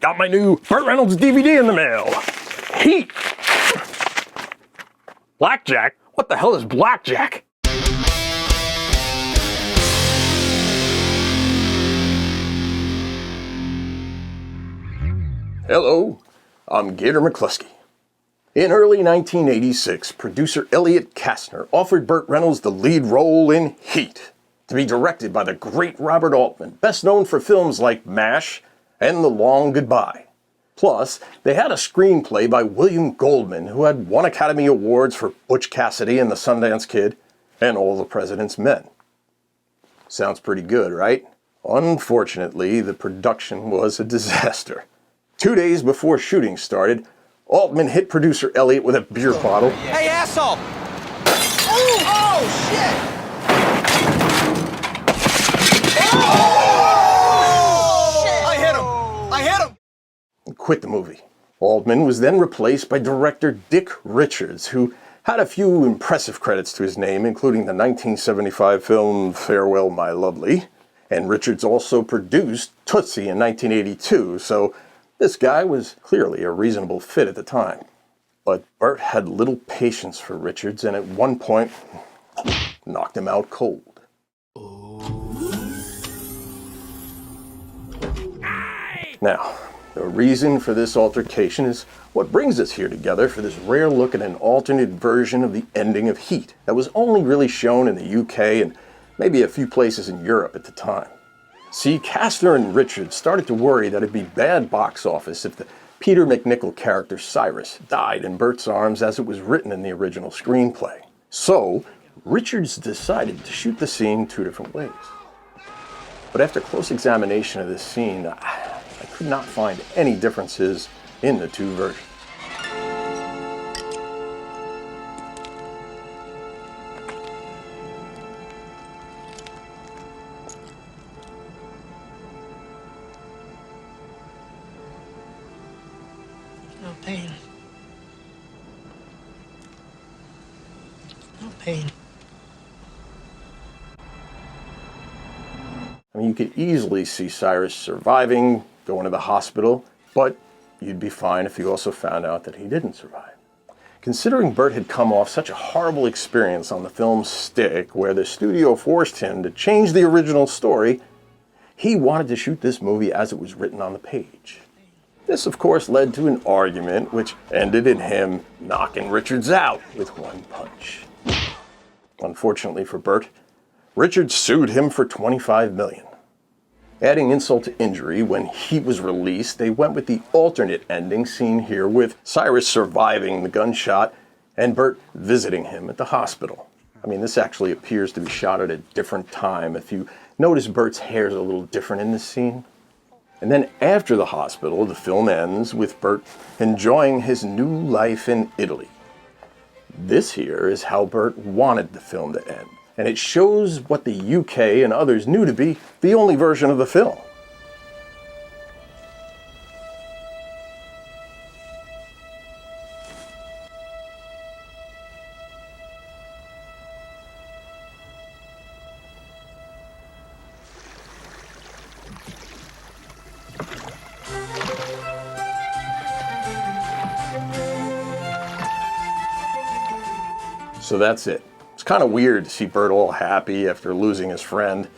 got my new Burt Reynolds DVD in the mail. Heat. Blackjack? What the hell is blackjack? Hello, I'm Gator McKlusky. In early 1986, producer Elliot Kastner offered Burt Reynolds the lead role in Heat, to be directed by the great Robert Altman, best known for films like MASH and The Long Goodbye. Plus, they had a screenplay by William Goldman, who had won Academy Awards for Butch Cassidy and the Sundance Kid and All the President's Men. Sounds pretty good, right? Unfortunately, the production was a disaster. 2 days before shooting started, Altman hit producer Elliot with a beer bottle. Hey, asshole! Oh, shit! Oh, shit! I hit him! And quit the movie. Altman was then replaced by director Dick Richards, who had a few impressive credits to his name, including the 1975 film Farewell, My Lovely. And Richards also produced Tootsie in 1982, so this guy was clearly a reasonable fit at the time. But Burt had little patience for Richards and at one point knocked him out cold. Now, the reason for this altercation is what brings us here together for this rare look at an alternate version of the ending of Heat that was only really shown in the UK and maybe a few places in Europe at the time. See, Kastner and Richards started to worry that it'd be bad box office if the Peter MacNicol character Cyrus died in Burt's arms as it was written in the original screenplay. So, Richards decided to shoot the scene two different ways. But after close examination of this scene, I could not find any differences in the two versions. No pain. No pain. I mean, you could easily see Cyrus surviving, going to the hospital, but you'd be fine if you also found out that he didn't survive. Considering Burt had come off such a horrible experience on the film Stick, where the studio forced him to change the original story, he wanted to shoot this movie as it was written on the page. This, of course, led to an argument which ended in him knocking Richards out with one punch. Unfortunately for Burt, Richards sued him for $25 million. Adding insult to injury, when Heat was released, they went with the alternate ending seen here with Cyrus surviving the gunshot and Burt visiting him at the hospital. I mean, this actually appears to be shot at a different time. If you notice, Burt's hair is a little different in this scene. And then after the hospital, the film ends with Burt enjoying his new life in Italy. This here is how Burt wanted the film to end. And it shows what the UK and others knew to be the only version of the film. So that's it. It's kind of weird to see Burt all happy after losing his friend.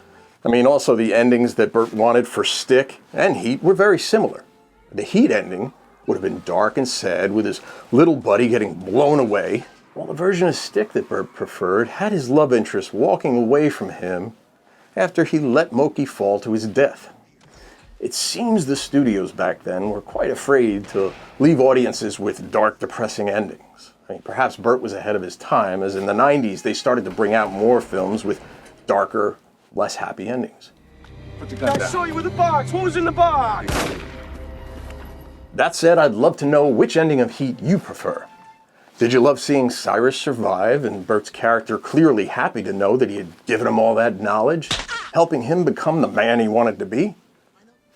I mean, also the endings that Burt wanted for Stick and Heat were very similar. The Heat ending would have been dark and sad with his little buddy getting blown away, while the version of Stick that Burt preferred had his love interest walking away from him after he let Moki fall to his death. It seems the studios back then were quite afraid to leave audiences with dark, depressing endings. I mean, perhaps Burt was ahead of his time, as in the 90s they started to bring out more films with darker, less happy endings. Put the gun down. I saw you with the box. What was in the box? That said, I'd love to know which ending of Heat you prefer. Did you love seeing Cyrus survive and Burt's character clearly happy to know that he had given him all that knowledge, helping him become the man he wanted to be?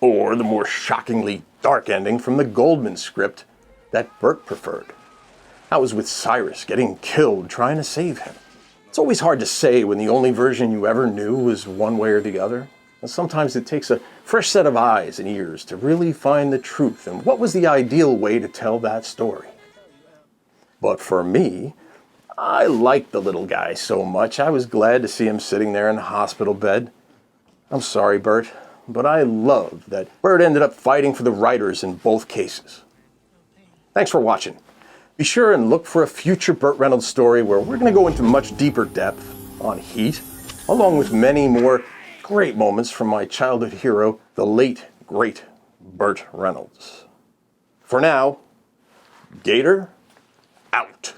Or the more shockingly dark ending from the Goldman script that Burt preferred? That was with Cyrus getting killed trying to save him. It's always hard to say when the only version you ever knew was one way or the other. And sometimes it takes a fresh set of eyes and ears to really find the truth and what was the ideal way to tell that story. But for me, I liked the little guy so much I was glad to see him sitting there in the hospital bed. I'm sorry, Burt, but I love that Burt ended up fighting for the writers in both cases. Thanks for watching. Be sure and look for a future Burt Reynolds story where we're going to go into much deeper depth on Heat, along with many more great moments from my childhood hero, the late, great Burt Reynolds. For now, Gator out.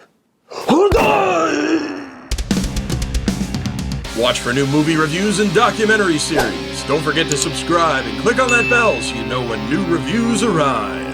Watch for new movie reviews and documentary series. Don't forget to subscribe and click on that bell so you know when new reviews arrive.